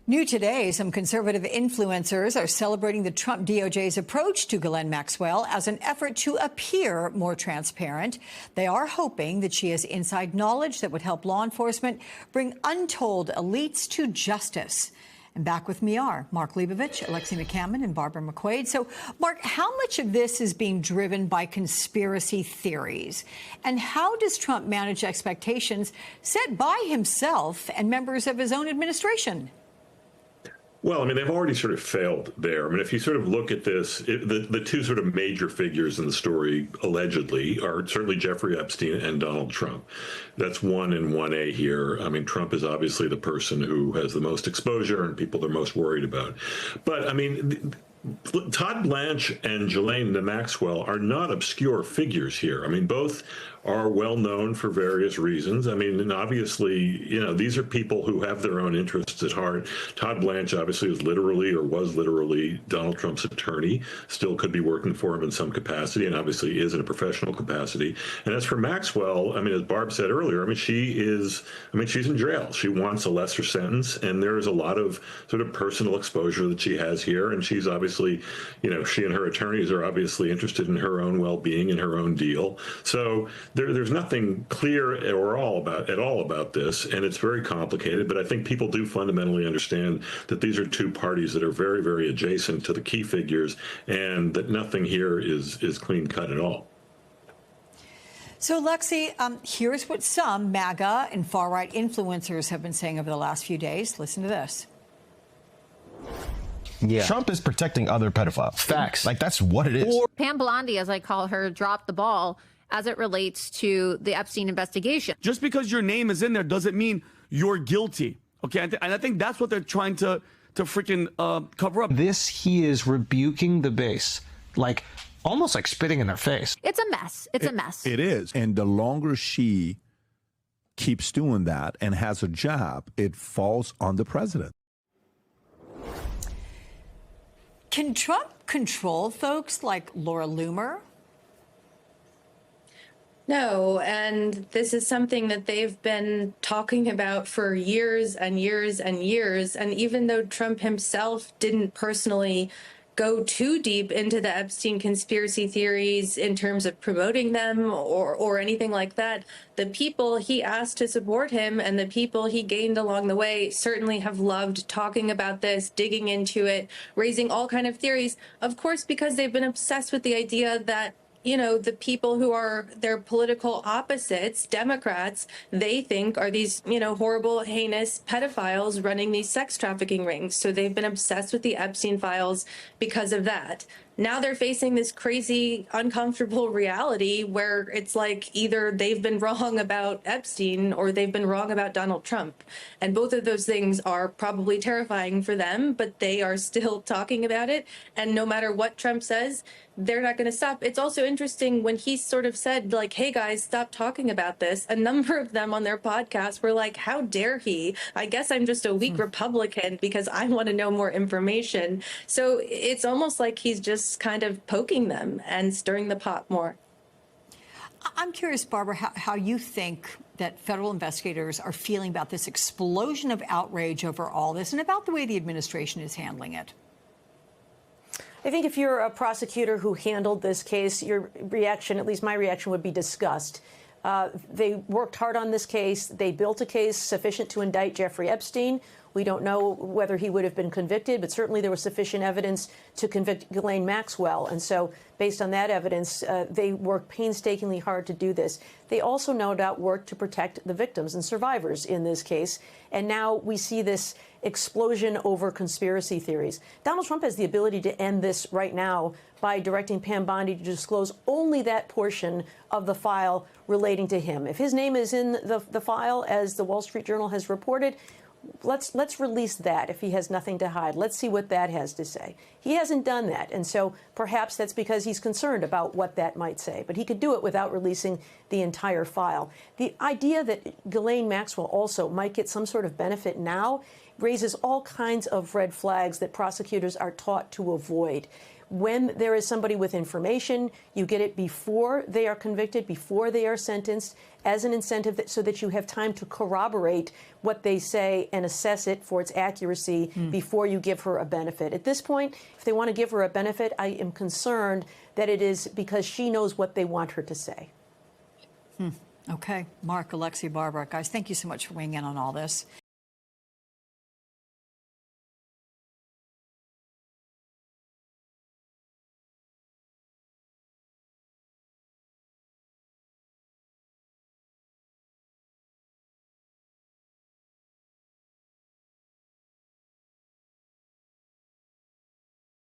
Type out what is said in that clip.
New today, some conservative influencers are celebrating the Trump DOJ's approach to Ghislaine Maxwell as an effort to appear more transparent. They are hoping that she has inside knowledge that would help law enforcement bring untold elites to justice. And back with me are Mark Leibovich, Alexei McCammon, and Barbara McQuade. So, Mark, how much of this is being driven by conspiracy theories? And how does Trump manage expectations set by himself and members of his own administration? Well, I mean, they've already sort of failed there. I mean, if you sort of look at this, the two sort of major figures in the story, allegedly, are certainly Jeffrey Epstein and Donald Trump. That's 1 and 1A here. I mean, Trump is obviously the person who has the most exposure and people they're most worried about. But, I mean, Todd Blanche and Ghislaine Maxwell are not obscure figures here. I mean, both are well known for various reasons. I mean, and obviously, you know, these are people who have their own interests at heart. Todd Blanche obviously was literally Donald Trump's attorney, still could be working for him in some capacity, and obviously is in a professional capacity. And as for Maxwell, I mean, as Barb said earlier, I mean, she's in jail. She wants a lesser sentence, and there is a lot of sort of personal exposure that she has here. And she's obviously, you know, she and her attorneys are obviously interested in her own well-being and her own deal. So there's nothing clear at all about this, and it's very complicated. But I think people do fundamentally understand that these are two parties that are very, very adjacent to the key figures, and that nothing here is clean cut at all. So, Lexi, here's what some MAGA and far-right influencers have been saying over the last few days. Listen to this. Yeah. Trump is protecting other pedophiles. Facts. Like, that's what it is. Pam Bondi, as I call her, dropped the ball as it relates to the Epstein investigation. Just because your name is in there doesn't mean you're guilty. Okay, and I think that's what they're trying to freaking cover up. He is rebuking the base, like almost like spitting in their face. It's a mess. It's a mess. It is. And the longer she keeps doing that and has a job, it falls on the president. Can Trump control folks like Laura Loomer? No, and this is something that they've been talking about for years and years and years. And even though Trump himself didn't personally go too deep into the Epstein conspiracy theories in terms of promoting them or anything like that, the people he asked to support him and the people he gained along the way certainly have loved talking about this, digging into it, raising all kind of theories, of course, because they've been obsessed with the idea that, you know, the people who are their political opposites, Democrats, they think are these, you know, horrible, heinous pedophiles running these sex trafficking rings. So they've been obsessed with the Epstein files because of that. Now they're facing this crazy, uncomfortable reality where it's like either they've been wrong about Epstein or they've been wrong about Donald Trump. And both of those things are probably terrifying for them, but they are still talking about it. And no matter what Trump says, they're not going to stop. It's also interesting when he sort of said, like, hey, guys, stop talking about this. A number of them on their podcast were like, how dare he? I guess I'm just a weak Republican because I want to know more information. So it's almost like he's just kind of poking them and stirring the pot more. I'm curious, Barbara, how you think that federal investigators are feeling about this explosion of outrage over all this and about the way the administration is handling it. I think if you're a prosecutor who handled this case, your reaction, at least my reaction, would be disgust. They worked hard on this case. They built a case sufficient to indict Jeffrey Epstein. We don't know whether he would have been convicted, but certainly there was sufficient evidence to convict Ghislaine Maxwell. And so based on that evidence, they worked painstakingly hard to do this. They also no doubt worked to protect the victims and survivors in this case. And now we see this explosion over conspiracy theories. Donald Trump has the ability to end this right now by directing Pam Bondi to disclose only that portion of the file relating to him. If his name is in the file, as the Wall Street Journal has reported, let's release that if he has nothing to hide. Let's see what that has to say. He hasn't done that, and so perhaps that's because he's concerned about what that might say. But he could do it without releasing the entire file. The idea that Ghislaine Maxwell also might get some sort of benefit now raises all kinds of red flags that prosecutors are taught to avoid. When there is somebody with information, you get it before they are convicted, before they are sentenced, as an incentive so that you have time to corroborate what they say and assess it for its accuracy before you give her a benefit. At this point, if they want to give her a benefit, I am concerned that it is because she knows what they want her to say. Okay. Mark, Alexei, Barbara, guys, thank you so much for weighing in on all this.